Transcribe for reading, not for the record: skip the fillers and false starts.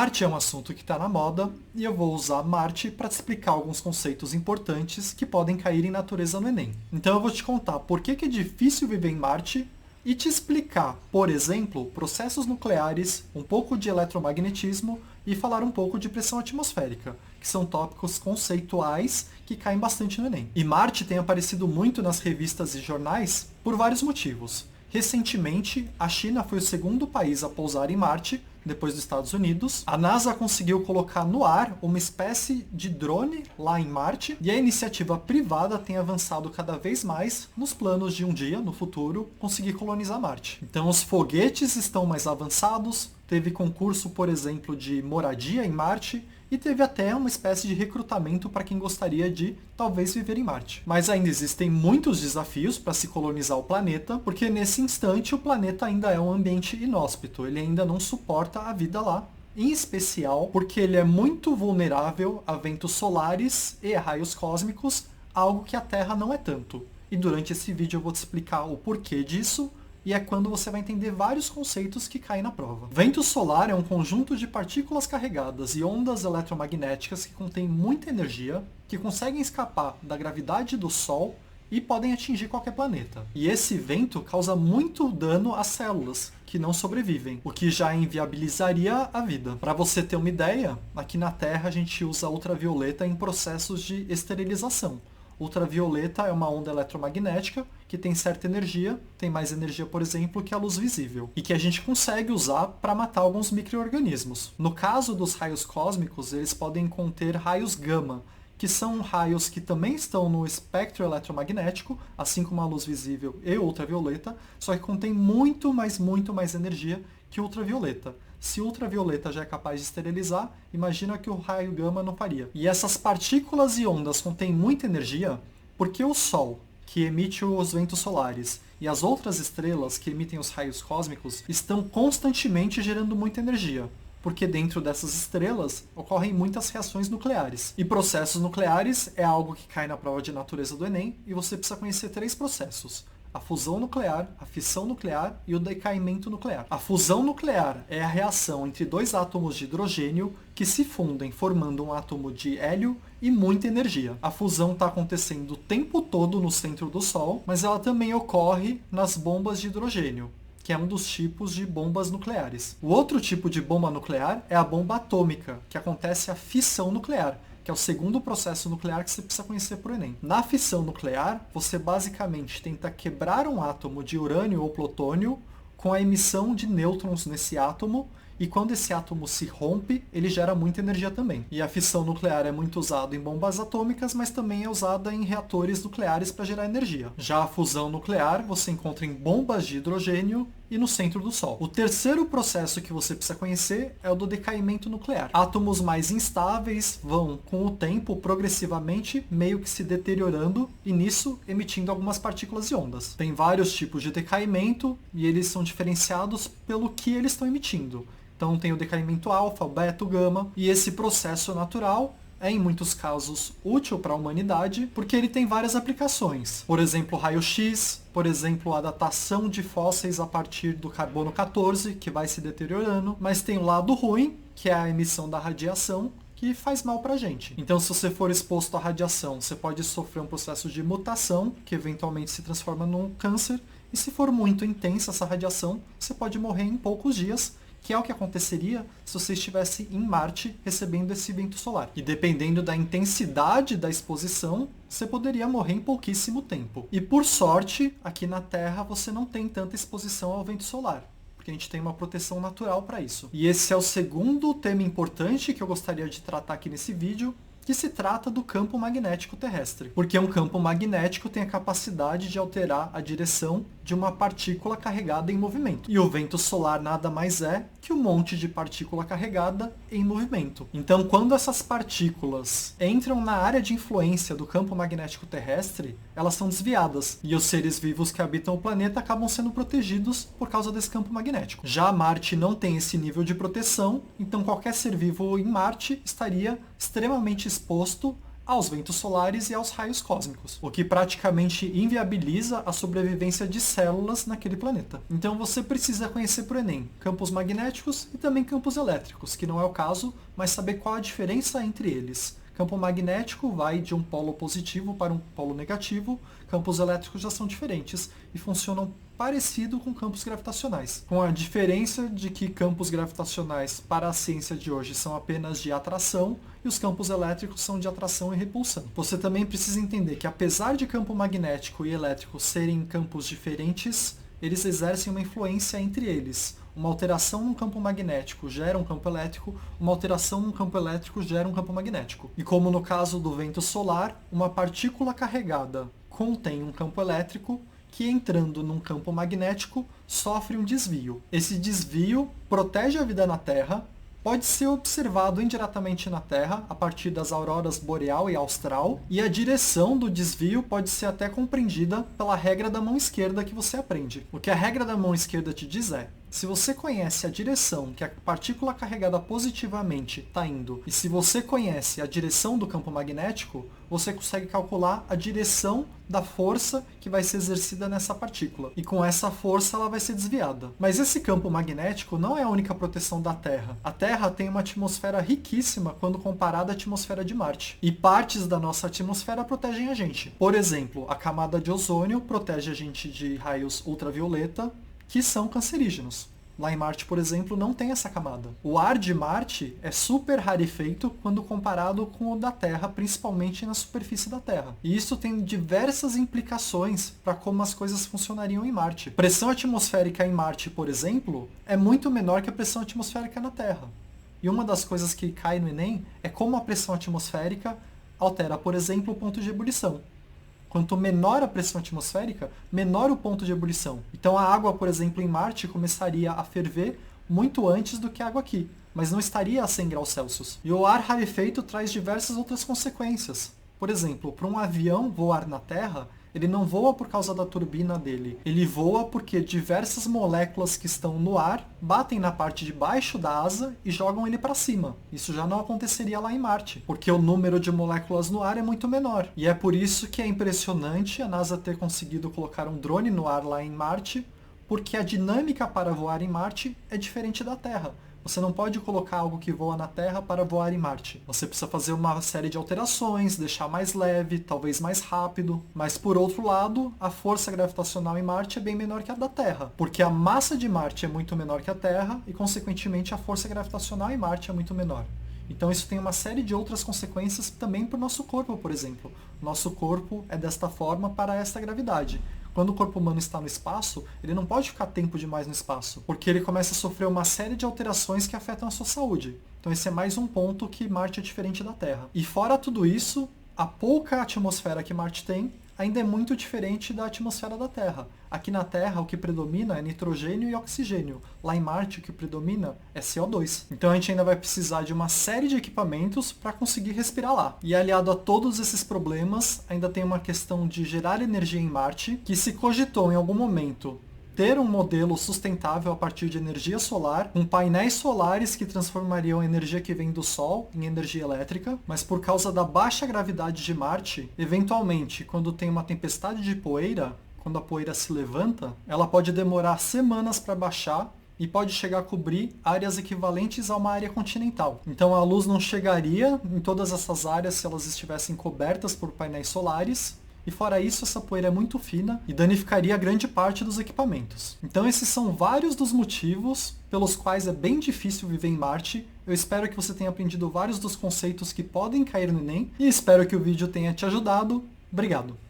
Marte é um assunto que está na moda e eu vou usar Marte para te explicar alguns conceitos importantes que podem cair em natureza no Enem. Então eu vou te contar por que é difícil viver em Marte e te explicar, por exemplo, processos nucleares, um pouco de eletromagnetismo e falar um pouco de pressão atmosférica, que são tópicos conceituais que caem bastante no Enem. E Marte tem aparecido muito nas revistas e jornais por vários motivos. Recentemente, a China foi o segundo país a pousar em Marte, depois dos Estados Unidos. A NASA conseguiu colocar no ar uma espécie de drone lá em Marte, e a iniciativa privada tem avançado cada vez mais nos planos de um dia, no futuro, conseguir colonizar Marte. Então os foguetes estão mais avançados, teve concurso, por exemplo, de moradia em Marte, e teve até uma espécie de recrutamento para quem gostaria de, talvez, viver em Marte. Mas ainda existem muitos desafios para se colonizar o planeta, porque nesse instante o planeta ainda é um ambiente inóspito, ele ainda não suporta a vida lá, em especial porque ele é muito vulnerável a ventos solares e a raios cósmicos, algo que a Terra não é tanto. E durante esse vídeo eu vou te explicar o porquê disso, e é quando você vai entender vários conceitos que caem na prova. Vento solar é um conjunto de partículas carregadas e ondas eletromagnéticas que contêm muita energia, que conseguem escapar da gravidade do Sol e podem atingir qualquer planeta. E esse vento causa muito dano às células, que não sobrevivem, o que já inviabilizaria a vida. Para você ter uma ideia, aqui na Terra a gente usa ultravioleta em processos de esterilização. Ultravioleta é uma onda eletromagnética que tem certa energia, tem mais energia, por exemplo, que a luz visível, e que a gente consegue usar para matar alguns micro-organismos. No caso dos raios cósmicos, eles podem conter raios gama, que são raios que também estão no espectro eletromagnético, assim como a luz visível e ultravioleta, só que contém muito mais energia que ultravioleta. Se ultravioleta já é capaz de esterilizar, imagina que o raio gama não faria. E essas partículas e ondas contêm muita energia porque o Sol, que emite os ventos solares, e as outras estrelas que emitem os raios cósmicos estão constantemente gerando muita energia, porque dentro dessas estrelas ocorrem muitas reações nucleares. E processos nucleares é algo que cai na prova de natureza do Enem, e você precisa conhecer 3 processos. A fusão nuclear, a fissão nuclear e o decaimento nuclear. A fusão nuclear é a reação entre 2 átomos de hidrogênio que se fundem formando um átomo de hélio e muita energia. A fusão está acontecendo o tempo todo no centro do Sol, mas ela também ocorre nas bombas de hidrogênio, que é um dos tipos de bombas nucleares. O outro tipo de bomba nuclear é a bomba atômica, que acontece a fissão nuclear, que é o segundo processo nuclear que você precisa conhecer para o Enem. Na fissão nuclear, você basicamente tenta quebrar um átomo de urânio ou plutônio com a emissão de nêutrons nesse átomo, e quando esse átomo se rompe, ele gera muita energia também. E a fissão nuclear é muito usada em bombas atômicas, mas também é usada em reatores nucleares para gerar energia. Já a fusão nuclear você encontra em bombas de hidrogênio e no centro do Sol. O terceiro processo que você precisa conhecer é o do decaimento nuclear. Átomos mais instáveis vão, com o tempo, progressivamente, meio que se deteriorando e nisso emitindo algumas partículas e ondas. Tem vários tipos de decaimento e eles são diferenciados pelo que eles estão emitindo. Então tem o decaimento alfa, o beta, o gama, e esse processo natural é, em muitos casos, útil para a humanidade, porque ele tem várias aplicações. Por exemplo, raio-x, por exemplo, a datação de fósseis a partir do carbono 14, que vai se deteriorando, mas tem o lado ruim, que é a emissão da radiação, que faz mal para a gente. Então, se você for exposto à radiação, você pode sofrer um processo de mutação, que eventualmente se transforma num câncer, e se for muito intensa essa radiação, você pode morrer em poucos dias, que é o que aconteceria se você estivesse em Marte recebendo esse vento solar. E dependendo da intensidade da exposição, você poderia morrer em pouquíssimo tempo. E por sorte, aqui na Terra você não tem tanta exposição ao vento solar, porque a gente tem uma proteção natural para isso. E esse é o segundo tema importante que eu gostaria de tratar aqui nesse vídeo, que se trata do campo magnético terrestre. Porque um campo magnético tem a capacidade de alterar a direção de uma partícula carregada em movimento. E o vento solar nada mais é que um monte de partícula carregada em movimento. Então, quando essas partículas entram na área de influência do campo magnético terrestre, elas são desviadas. E os seres vivos que habitam o planeta acabam sendo protegidos por causa desse campo magnético. Já Marte não tem esse nível de proteção, então qualquer ser vivo em Marte estaria extremamente exposto aos ventos solares e aos raios cósmicos, o que praticamente inviabiliza a sobrevivência de células naquele planeta. Então você precisa conhecer para o Enem campos magnéticos e também campos elétricos, que não é o caso, mas saber qual a diferença entre eles. Campo magnético vai de um polo positivo para um polo negativo, campos elétricos já são diferentes e funcionam parecido com campos gravitacionais, com a diferença de que campos gravitacionais para a ciência de hoje são apenas de atração e os campos elétricos são de atração e repulsão. Você também precisa entender que apesar de campo magnético e elétrico serem campos diferentes, eles exercem uma influência entre eles. Uma alteração num campo magnético gera um campo elétrico, uma alteração num campo elétrico gera um campo magnético. E como no caso do vento solar, uma partícula carregada contém um campo elétrico que, entrando num campo magnético, sofre um desvio. Esse desvio protege a vida na Terra, pode ser observado indiretamente na Terra a partir das auroras boreal e austral, e a direção do desvio pode ser até compreendida pela regra da mão esquerda que você aprende. O que a regra da mão esquerda te diz é: se você conhece a direção que a partícula carregada positivamente está indo, e se você conhece a direção do campo magnético, você consegue calcular a direção da força que vai ser exercida nessa partícula. E com essa força ela vai ser desviada. Mas esse campo magnético não é a única proteção da Terra. A Terra tem uma atmosfera riquíssima quando comparada à atmosfera de Marte. E partes da nossa atmosfera protegem a gente. Por exemplo, a camada de ozônio protege a gente de raios ultravioleta, que são cancerígenos. Lá em Marte, por exemplo, não tem essa camada. O ar de Marte é super rarefeito quando comparado com o da Terra, principalmente na superfície da Terra. E isso tem diversas implicações para como as coisas funcionariam em Marte. Pressão atmosférica em Marte, por exemplo, é muito menor que a pressão atmosférica na Terra. E uma das coisas que cai no Enem é como a pressão atmosférica altera, por exemplo, o ponto de ebulição. Quanto menor a pressão atmosférica, menor o ponto de ebulição. Então a água, por exemplo, em Marte começaria a ferver muito antes do que a água aqui, mas não estaria a 100 graus Celsius. E o ar rarefeito traz diversas outras consequências. Por exemplo, para um avião voar na Terra, ele não voa por causa da turbina dele. Ele voa porque diversas moléculas que estão no ar batem na parte de baixo da asa e jogam ele para cima. Isso já não aconteceria lá em Marte, porque o número de moléculas no ar é muito menor. E é por isso que é impressionante a NASA ter conseguido colocar um drone no ar lá em Marte, porque a dinâmica para voar em Marte é diferente da Terra. Você não pode colocar algo que voa na Terra para voar em Marte. Você precisa fazer uma série de alterações, deixar mais leve, talvez mais rápido. Mas por outro lado, a força gravitacional em Marte é bem menor que a da Terra, porque a massa de Marte é muito menor que a Terra e, consequentemente, a força gravitacional em Marte é muito menor. Então isso tem uma série de outras consequências também para o nosso corpo, por exemplo. Nosso corpo é desta forma para esta gravidade. Quando o corpo humano está no espaço, ele não pode ficar tempo demais no espaço, porque ele começa a sofrer uma série de alterações que afetam a sua saúde. Então esse é mais um ponto que Marte é diferente da Terra. E fora tudo isso, a pouca atmosfera que Marte tem ainda é muito diferente da atmosfera da Terra. Aqui na Terra, o que predomina é nitrogênio e oxigênio. Lá em Marte, o que predomina é CO2. Então a gente ainda vai precisar de uma série de equipamentos para conseguir respirar lá. E aliado a todos esses problemas, ainda tem uma questão de gerar energia em Marte, que se cogitou em algum momento ter um modelo sustentável a partir de energia solar, com painéis solares que transformariam a energia que vem do Sol em energia elétrica, mas por causa da baixa gravidade de Marte, eventualmente, quando tem uma tempestade de poeira, quando a poeira se levanta, ela pode demorar semanas para baixar e pode chegar a cobrir áreas equivalentes a uma área continental. Então a luz não chegaria em todas essas áreas se elas estivessem cobertas por painéis solares. E fora isso, essa poeira é muito fina e danificaria grande parte dos equipamentos. Então esses são vários dos motivos pelos quais é bem difícil viver em Marte. Eu espero que você tenha aprendido vários dos conceitos que podem cair no Enem e espero que o vídeo tenha te ajudado. Obrigado!